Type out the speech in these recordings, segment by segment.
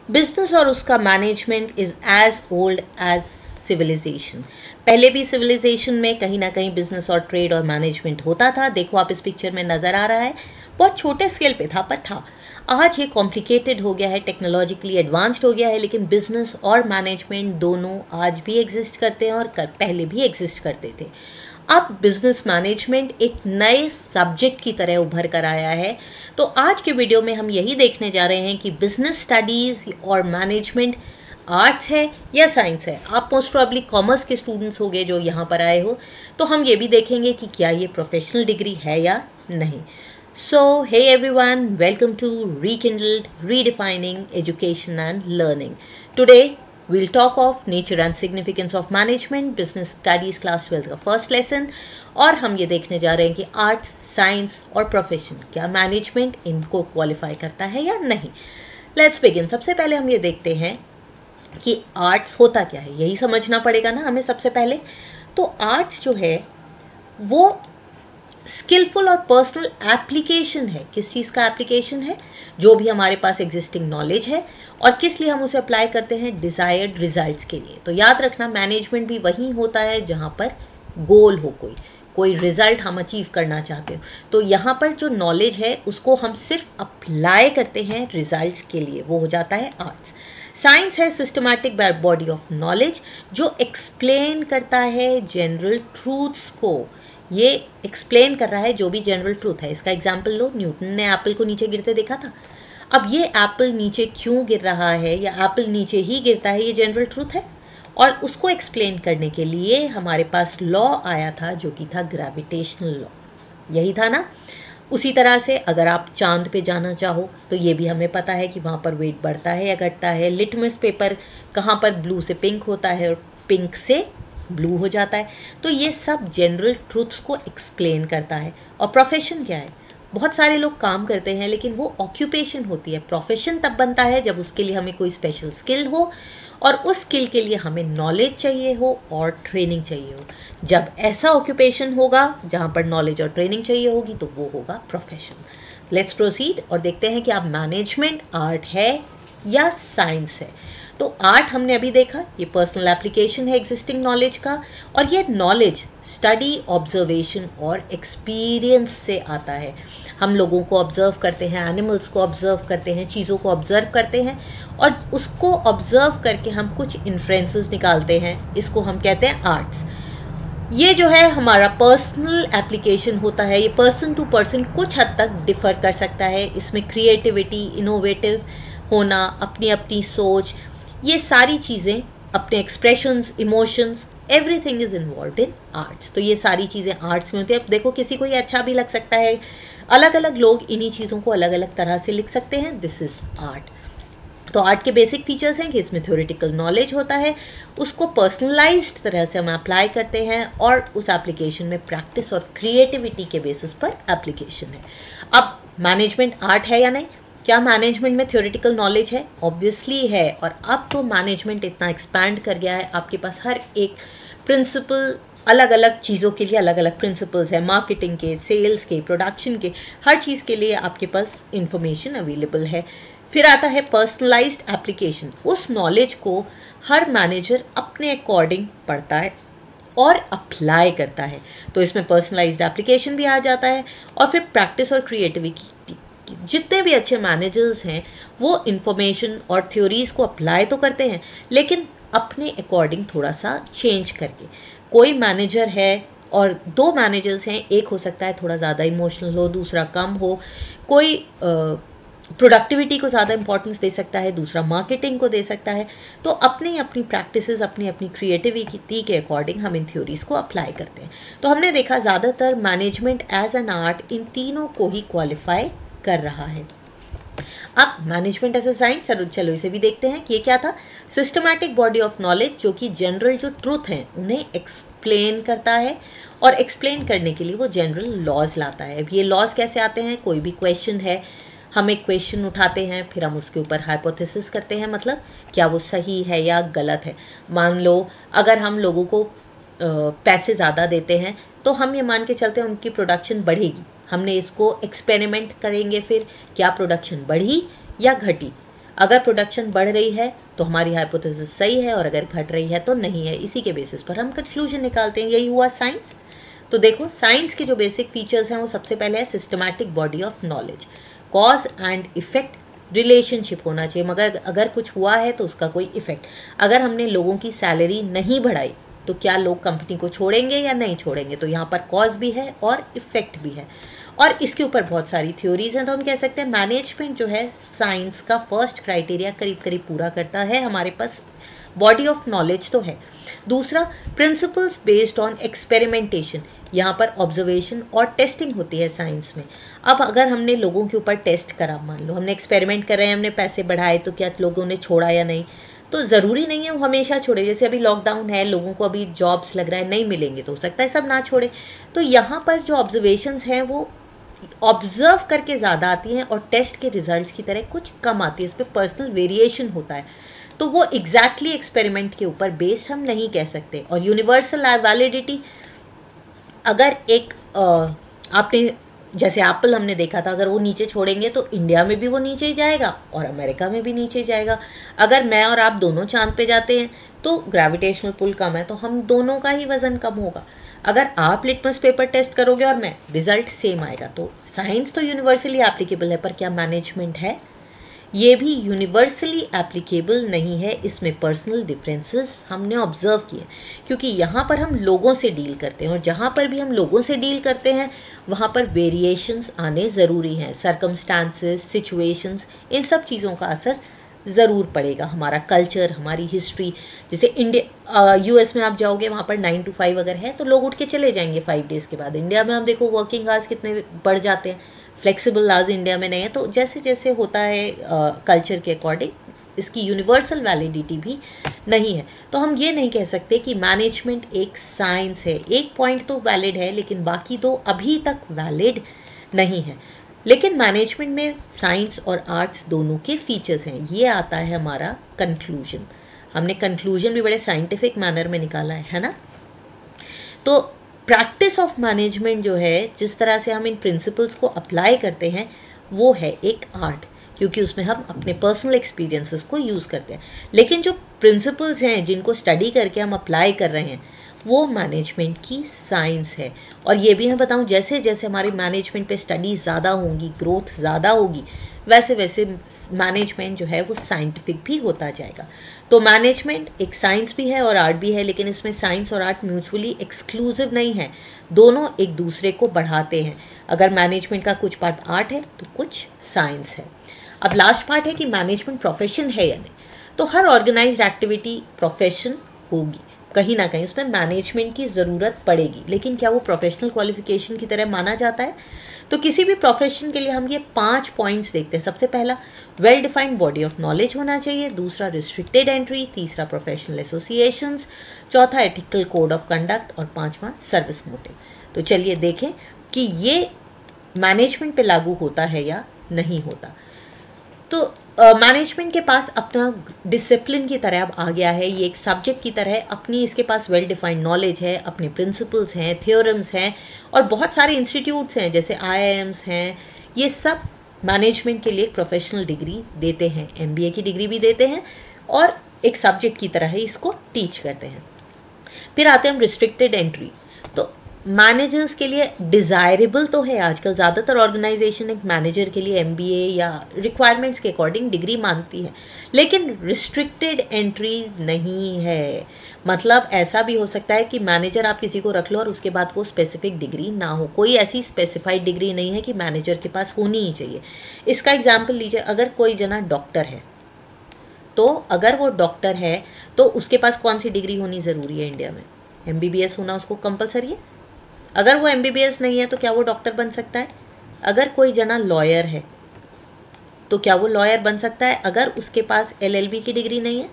Business और उसका management is as old as civilisation. पहले भी सिविलाइजेशन में कहीं ना कहीं बिजनेस और ट्रेड और मैनेजमेंट होता था। देखो आप इस पिक्चर में नज़र आ रहा है, बहुत छोटे स्केल पे था पर था। आज ये कॉम्प्लिकेटेड हो गया है, टेक्नोलॉजिकली एडवांस्ड हो गया है, लेकिन बिजनेस और मैनेजमेंट दोनों आज भी एग्जिस्ट करते हैं और पहले भी एग्जिस्ट करते थे। अब बिजनेस मैनेजमेंट एक नए सब्जेक्ट की तरह उभर कर आया है। तो आज के वीडियो में हम यही देखने जा रहे हैं कि बिजनेस स्टडीज़ और मैनेजमेंट आर्ट्स है या साइंस है। आप मोस्ट प्रॉब्ली कॉमर्स के स्टूडेंट्स होंगे जो यहाँ पर आए हो, तो हम ये भी देखेंगे कि क्या ये प्रोफेशनल डिग्री है या नहीं। So, hey everyone, welcome to Rekindled Redefining Education and Learning. Today, we'll talk of nature and significance of management, business studies class 12 का फर्स्ट लेसन, और हम ये देखने जा रहे हैं कि आर्ट्स, साइंस और प्रोफेशन क्या मैनेजमेंट इनको क्वालिफाई करता है या नहीं। Let's begin. सबसे पहले हम ये देखते हैं कि आर्ट्स होता क्या है, यही समझना पड़ेगा ना हमें सबसे पहले। तो आर्ट्स जो है वो स्किलफुल और पर्सनल एप्लीकेशन है। किस चीज़ का एप्लीकेशन है? जो भी हमारे पास एग्जिस्टिंग नॉलेज है, और किस लिए हम उसे अप्लाई करते हैं? डिज़ायर्ड रिजल्ट्स के लिए। तो याद रखना, मैनेजमेंट भी वहीं होता है जहाँ पर गोल हो, कोई रिजल्ट हम अचीव करना चाहते हो। तो यहाँ पर जो नॉलेज है उसको हम सिर्फ अप्लाई करते हैं रिजल्ट्स के लिए, वो हो जाता है आर्ट्स। साइंस है सिस्टमैटिक बॉडी ऑफ नॉलेज जो एक्सप्लेन करता है जनरल ट्रूथ्स को। ये एक्सप्लेन कर रहा है जो भी जनरल ट्रूथ है। इसका एग्जाम्पल लो, न्यूटन ने एप्पल को नीचे गिरते देखा था। अब ये एप्पल नीचे क्यों गिर रहा है या एप्पल नीचे ही गिरता है, ये जनरल ट्रूथ है। और उसको एक्सप्लेन करने के लिए हमारे पास लॉ आया था जो कि था ग्रेविटेशनल लॉ, यही था ना। उसी तरह से अगर आप चांद पे जाना चाहो तो ये भी हमें पता है कि वहाँ पर वेट बढ़ता है या घटता है। लिटमस पेपर कहाँ पर ब्लू से पिंक होता है और पिंक से ब्लू हो जाता है। तो ये सब जनरल ट्रूथ्स को एक्सप्लेन करता है। और प्रोफेशन क्या है? बहुत सारे लोग काम करते हैं लेकिन वो ऑक्यूपेशन होती है। प्रोफेशन तब बनता है जब उसके लिए हमें कोई स्पेशल स्किल हो और उस स्किल के लिए हमें नॉलेज चाहिए हो और ट्रेनिंग चाहिए हो। जब ऐसा ऑक्यूपेशन होगा जहाँ पर नॉलेज और ट्रेनिंग चाहिए होगी तो वो होगा प्रोफेशन। लेट्स प्रोसीड और देखते हैं कि आप मैनेजमेंट आर्ट है या साइंस है। तो आर्ट हमने अभी देखा, ये पर्सनल एप्लीकेशन है एग्जिस्टिंग नॉलेज का, और ये नॉलेज स्टडी, ऑब्जर्वेशन और एक्सपीरियंस से आता है। हम लोगों को ऑब्जर्व करते हैं, एनिमल्स को ऑब्जर्व करते हैं, चीज़ों को ऑब्जर्व करते हैं और उसको ऑब्जर्व करके हम कुछ इन्फ्रेंसेस निकालते हैं। इसको हम कहते हैं आर्ट्स। ये जो है हमारा पर्सनल एप्लीकेशन होता है। ये पर्सन टू पर्सन कुछ हद तक डिफ़र कर सकता है। इसमें क्रिएटिविटी, इनोवेटिव होना, अपनी अपनी सोच, ये सारी चीज़ें, अपने expressions, emotions, everything is involved in arts. तो ये सारी चीज़ें आर्ट्स में होती है। अब देखो, किसी को ये अच्छा भी लग सकता है, अलग अलग लोग इन्हीं चीज़ों को अलग अलग तरह से लिख सकते हैं। This is art. तो आर्ट के बेसिक फीचर्स हैं कि इसमें थ्योरेटिकल नॉलेज होता है, उसको पर्सनलाइज्ड तरह से हम अप्लाई करते हैं और उस एप्लीकेशन में प्रैक्टिस और क्रिएटिविटी के बेसिस पर एप्लीकेशन है। अब मैनेजमेंट आर्ट है या नहीं? क्या मैनेजमेंट में थ्योरेटिकल नॉलेज है? ऑब्वियसली है। और अब तो मैनेजमेंट इतना एक्सपैंड कर गया है, आपके पास हर एक प्रिंसिपल, अलग अलग चीज़ों के लिए अलग अलग प्रिंसिपल्स हैं। मार्केटिंग के, सेल्स के, प्रोडक्शन के, हर चीज़ के लिए आपके पास इंफॉर्मेशन अवेलेबल है। फिर आता है पर्सनलाइज्ड एप्लीकेशन। उस नॉलेज को हर मैनेजर अपने अकॉर्डिंग पढ़ता है और अप्लाई करता है। तो इसमें पर्सनलाइज्ड एप्लीकेशन भी आ जाता है। और फिर प्रैक्टिस और क्रिएटिविटी। जितने भी अच्छे मैनेजर्स हैं वो इन्फॉर्मेशन और थ्योरीज़ को अप्लाई तो करते हैं लेकिन अपने अकॉर्डिंग थोड़ा सा चेंज करके। कोई मैनेजर है और दो मैनेजर्स हैं, एक हो सकता है थोड़ा ज़्यादा इमोशनल हो, दूसरा कम हो। कोई प्रोडक्टिविटी को ज़्यादा इंपॉर्टेंस दे सकता है, दूसरा मार्केटिंग को दे सकता है। तो अपनी अपनी प्रैक्टिसेस, अपनी अपनी क्रिएटिविटी के अकॉर्डिंग हम इन थ्योरीज़ को अप्लाई करते हैं। तो हमने देखा ज़्यादातर मैनेजमेंट एज एन आर्ट इन तीनों को ही क्वालिफाई कर रहा है। अब मैनेजमेंट एज ए साइंस, चलो इसे भी देखते हैं कि ये क्या था। सिस्टमैटिक बॉडी ऑफ नॉलेज जो कि जनरल जो ट्रूथ हैं उन्हें एक्सप्लेन करता है और एक्सप्लेन करने के लिए वो जनरल लॉज लाता है। अब ये लॉज कैसे आते हैं? कोई भी क्वेश्चन है, हम एक क्वेश्चन उठाते हैं, फिर हम उसके ऊपर हाइपोथेसिस करते हैं, मतलब क्या वो सही है या गलत है। मान लो अगर हम लोगों को पैसे ज़्यादा देते हैं तो हम ये मान के चलते हैं उनकी प्रोडक्शन बढ़ेगी। हमने इसको एक्सपेरिमेंट करेंगे, फिर क्या प्रोडक्शन बढ़ी या घटी। अगर प्रोडक्शन बढ़ रही है तो हमारी हाइपोथेसिस सही है, और अगर घट रही है तो नहीं है। इसी के बेसिस पर हम कंक्लूजन निकालते हैं। यही हुआ साइंस। तो देखो, साइंस के जो बेसिक फीचर्स हैं वो सबसे पहले है systematic body of knowledge. Cause and effect relationship होना चाहिए, मगर अगर कुछ हुआ है तो उसका कोई इफेक्ट। अगर हमने लोगों की सैलरी नहीं बढ़ाई तो क्या लोग कंपनी को छोड़ेंगे या नहीं छोड़ेंगे? तो यहाँ पर कॉज भी है और इफेक्ट भी है, और इसके ऊपर बहुत सारी थ्योरीज हैं। तो हम कह सकते हैं मैनेजमेंट जो है साइंस का फर्स्ट क्राइटेरिया करीब करीब पूरा करता है। हमारे पास बॉडी ऑफ नॉलेज तो है। दूसरा, प्रिंसिपल्स बेस्ड ऑन एक्सपेरिमेंटेशन। यहाँ पर ऑब्जर्वेशन और टेस्टिंग होती है साइंस में। अब अगर हमने लोगों के ऊपर टेस्ट करा, मान लो हमने एक्सपेरिमेंट कर रहे हैं, हमने पैसे बढ़ाए, तो क्या लोगों ने छोड़ा या नहीं? तो ज़रूरी नहीं है वो हमेशा छोड़े। जैसे अभी लॉकडाउन है, लोगों को अभी जॉब्स लग रहा है, नहीं मिलेंगे, तो हो सकता है सब ना छोड़े। तो यहाँ पर जो ऑब्जर्वेशंस हैं वो ऑब्जर्व करके ज़्यादा आती हैं और टेस्ट के रिजल्ट्स की तरह कुछ कम आती है। इस पर पर्सनल वेरिएशन होता है, तो वो एग्जैक्टली एक्सपेरिमेंट के ऊपर बेस्ड हम नहीं कह सकते। और यूनिवर्सल वैलिडिटी, अगर एक आपने जैसे एप्पल हमने देखा था, अगर वो नीचे छोड़ेंगे तो इंडिया में भी वो नीचे ही जाएगा और अमेरिका में भी नीचे ही जाएगा। अगर मैं और आप दोनों चांद पे जाते हैं तो ग्रेविटेशनल पुल कम है, तो हम दोनों का ही वजन कम होगा। अगर आप लिटमस पेपर टेस्ट करोगे और मैं, रिजल्ट सेम आएगा। तो साइंस तो यूनिवर्सली एप्लीकेबल है, पर क्या मैनेजमेंट है? ये भी यूनिवर्सली एप्लीकेबल नहीं है। इसमें पर्सनल डिफरेंसेस हमने ऑब्जर्व किए, क्योंकि यहाँ पर हम लोगों से डील करते हैं, और जहाँ पर भी हम लोगों से डील करते हैं वहाँ पर वेरिएशंस आने ज़रूरी हैं। सर्कमस्टांसेस, सिचुएशंस, इन सब चीज़ों का असर ज़रूर पड़ेगा। हमारा कल्चर, हमारी हिस्ट्री, जैसे इंडिया यूएस में आप जाओगे, वहाँ पर 9 to 5 अगर है तो लोग उठ के चले जाएंगे 5 डेज़ के बाद। इंडिया में हम देखो वर्किंग आवर्स कितने बढ़ जाते हैं, फ्लेक्सिबल आवर्स इंडिया में नहीं है। तो जैसे जैसे होता है कल्चर के अकॉर्डिंग, इसकी यूनिवर्सल वैलिडिटी भी नहीं है। तो हम ये नहीं कह सकते कि मैनेजमेंट एक साइंस है। एक पॉइंट तो वैलिड है, लेकिन बाकी दो अभी तक वैलिड नहीं है। लेकिन मैनेजमेंट में साइंस और आर्ट्स दोनों के फीचर्स हैं। ये आता है हमारा कंक्लूजन। हमने कंक्लूजन भी बड़े साइंटिफिक मैनर में निकाला है ना। तो प्रैक्टिस ऑफ मैनेजमेंट जो है, जिस तरह से हम इन प्रिंसिपल्स को अप्लाई करते हैं, वो है एक आर्ट, क्योंकि उसमें हम अपने पर्सनल एक्सपीरियंसेस को यूज़ करते हैं। लेकिन जो प्रिंसिपल्स हैं जिनको स्टडी करके हम अप्लाई कर रहे हैं, वो मैनेजमेंट की साइंस है। और ये भी मैं बताऊं, जैसे जैसे हमारी मैनेजमेंट पे स्टडी ज़्यादा होंगी, ग्रोथ ज़्यादा होगी, वैसे वैसे मैनेजमेंट जो है वो साइंटिफिक भी होता जाएगा। तो मैनेजमेंट एक साइंस भी है और आर्ट भी है, लेकिन इसमें साइंस और आर्ट म्यूचुअली एक्सक्लूसिव नहीं है। दोनों एक दूसरे को बढ़ाते हैं। अगर मैनेजमेंट का कुछ पार्ट आर्ट है तो कुछ साइंस है। अब लास्ट पार्ट है कि मैनेजमेंट प्रोफेशन है या नहीं। तो हर ऑर्गेनाइज्ड एक्टिविटी प्रोफेशन होगी, कहीं ना कहीं उसमें मैनेजमेंट की ज़रूरत पड़ेगी, लेकिन क्या वो प्रोफेशनल क्वालिफिकेशन की तरह माना जाता है? तो किसी भी प्रोफेशन के लिए हम ये 5 पॉइंट्स देखते हैं। सबसे पहला, well defined body of knowledge होना चाहिए। दूसरा, रिस्ट्रिक्टेड एंट्री। तीसरा, प्रोफेशनल एसोसिएशंस। चौथा, एथिकल कोड ऑफ कंडक्ट। और पांचवा, सर्विस मोटिव। तो चलिए देखें कि ये मैनेजमेंट पे लागू होता है या नहीं होता। तो मैनेजमेंट के पास अपना डिसिप्लिन की तरह अब आ गया है, ये एक सब्जेक्ट की तरह अपनी, इसके पास वेल डिफाइंड नॉलेज है, अपने प्रिंसिपल्स हैं, थ्योरम्स हैं, और बहुत सारे इंस्टीट्यूट्स हैं जैसे IIMs हैं। ये सब मैनेजमेंट के लिए एक प्रोफेशनल डिग्री देते हैं, MBA की डिग्री भी देते हैं, और एक सब्जेक्ट की तरह ही इसको टीच करते हैं। फिर आते हैं हम रिस्ट्रिक्टेड एंट्री। तो मैनेजर्स के लिए डिज़ायरेबल तो है, आजकल ज़्यादातर ऑर्गेनाइजेशन एक मैनेजर के लिए MBA या रिक्वायरमेंट्स के अकॉर्डिंग डिग्री मांगती है, लेकिन रिस्ट्रिक्टेड एंट्री नहीं है। मतलब ऐसा भी हो सकता है कि मैनेजर आप किसी को रख लो और उसके बाद वो स्पेसिफिक डिग्री ना हो। कोई ऐसी स्पेसिफाइड डिग्री नहीं है कि मैनेजर के पास होनी ही चाहिए। इसका एग्जाम्पल लीजिए, अगर कोई जना डॉक्टर है, तो अगर वो डॉक्टर है तो उसके पास कौन सी डिग्री होनी ज़रूरी है इंडिया में? MBBS होना उसको कंपलसरी है। अगर वो MBBS नहीं है तो क्या वो डॉक्टर बन सकता है? अगर कोई जना लॉयर है तो क्या वो लॉयर बन सकता है अगर उसके पास LLB की डिग्री नहीं है?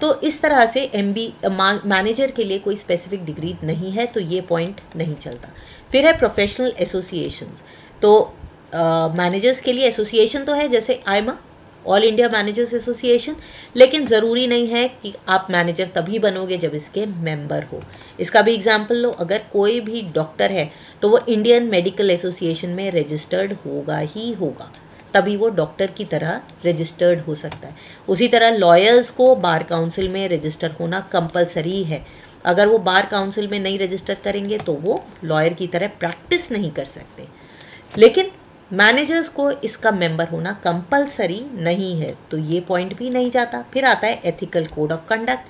तो इस तरह से मैनेजर के लिए कोई स्पेसिफिक डिग्री नहीं है, तो ये पॉइंट नहीं चलता। फिर है प्रोफेशनल एसोसिएशंस। तो मैनेजर्स के लिए एसोसिएशन तो है, जैसे आईमा, ऑल इंडिया मैनेजर्स एसोसिएशन, लेकिन ज़रूरी नहीं है कि आप मैनेजर तभी बनोगे जब इसके मेंबर हो। इसका भी एग्जांपल लो, अगर कोई भी डॉक्टर है तो वो इंडियन मेडिकल एसोसिएशन में रजिस्टर्ड होगा ही होगा। तभी वो डॉक्टर की तरह रजिस्टर्ड हो सकता है। उसी तरह लॉयर्स को बार काउंसिल में रजिस्टर होना कंपलसरी है। अगर वो बार काउंसिल में नहीं रजिस्टर करेंगे तो वो लॉयर की तरह प्रैक्टिस नहीं कर सकते। लेकिन मैनेजर्स को इसका मेंबर होना कंपलसरी नहीं है, तो ये पॉइंट भी नहीं जाता। फिर आता है एथिकल कोड ऑफ कंडक्ट।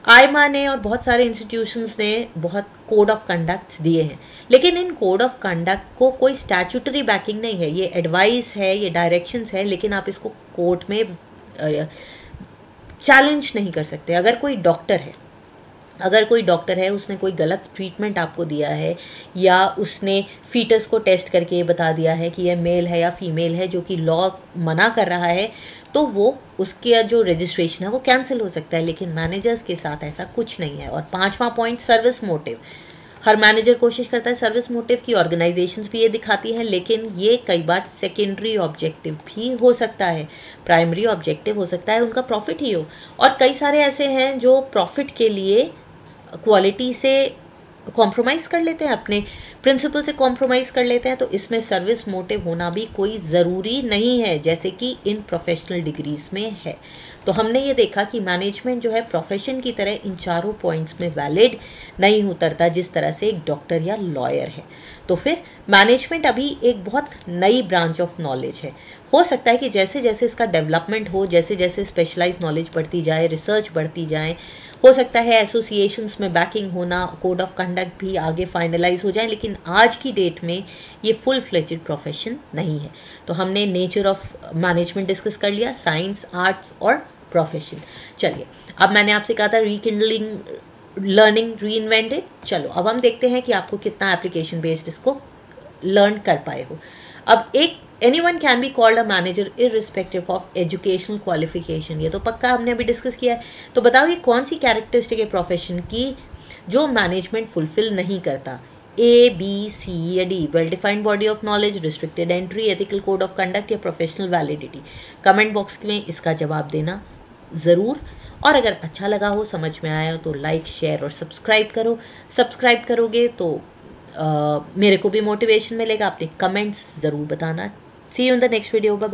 आईमा ने और बहुत सारे इंस्टीट्यूशंस ने बहुत कोड ऑफ कंडक्ट्स दिए हैं, लेकिन इन कोड ऑफ कंडक्ट को कोई स्टैट्यूटरी बैकिंग नहीं है। ये एडवाइस है, ये डायरेक्शंस है, लेकिन आप इसको कोर्ट में चैलेंज नहीं कर सकते। अगर कोई डॉक्टर है उसने कोई गलत ट्रीटमेंट आपको दिया है, या उसने फीटस को टेस्ट करके ये बता दिया है कि यह मेल है या फीमेल है, जो कि लॉ मना कर रहा है, तो वो उसके जो रजिस्ट्रेशन है वो कैंसिल हो सकता है। लेकिन मैनेजर्स के साथ ऐसा कुछ नहीं है। और 5वां पॉइंट, सर्विस मोटिव। हर मैनेजर कोशिश करता है सर्विस मोटिव की, ऑर्गेनाइजेशंस भी ये दिखाती हैं, लेकिन ये कई बार सेकेंडरी ऑब्जेक्टिव भी हो सकता है। प्राइमरी ऑब्जेक्टिव हो सकता है उनका प्रॉफिट ही हो, और कई सारे ऐसे हैं जो प्रॉफिट के लिए क्वालिटी से कॉम्प्रोमाइज़ कर लेते हैं, अपने प्रिंसिपल से कॉम्प्रोमाइज़ कर लेते हैं। तो इसमें सर्विस मोटिव होना भी कोई ज़रूरी नहीं है, जैसे कि इन प्रोफेशनल डिग्रीज में है। तो हमने ये देखा कि मैनेजमेंट जो है प्रोफेशन की तरह इन चारों पॉइंट्स में वैलिड नहीं उतरता जिस तरह से एक डॉक्टर या लॉयर है। तो फिर मैनेजमेंट अभी एक बहुत नई ब्रांच ऑफ नॉलेज है। हो सकता है कि जैसे जैसे इसका डेवलपमेंट हो, जैसे जैसे स्पेशलाइज नॉलेज बढ़ती जाए, रिसर्च बढ़ती जाए, हो सकता है एसोसिएशंस में बैकिंग होना, कोड ऑफ कंडक्ट भी आगे फाइनलाइज हो जाए, लेकिन आज की डेट में ये फुल फ्लेजेड प्रोफेशन नहीं है। तो हमने नेचर ऑफ मैनेजमेंट डिस्कस कर लिया, साइंस, आर्ट्स और प्रोफेशन। चलिए, अब मैंने आपसे कहा था रीकिंडलिंग लर्निंग रीइन्वेंटेड। चलो अब हम देखते हैं कि आपको कितना एप्लीकेशन बेस्ड इसको लर्न कर पाए हो। अब एक anyone can be called a manager irrespective of educational qualification, ये तो पक्का हमने अभी डिस्कस किया है। तो बताओ ये कौन सी कैरेक्टरिस्टिक है प्रोफेशन की जो मैनेजमेंट फुलफिल नहीं करता? ए, बी, सी या D? Well defined body of knowledge, restricted entry, ethical code of conduct या प्रोफेशनल वैलिडिटी? कमेंट बॉक्स में इसका जवाब देना ज़रूर। और अगर अच्छा लगा हो, समझ में आया हो, तो लाइक, शेयर और सब्सक्राइब करो। सब्सक्राइब करोगे तो मेरे को भी मोटिवेशन मिलेगा। अपने कमेंट्स ज़रूर बताना। See you in the next video. Bye.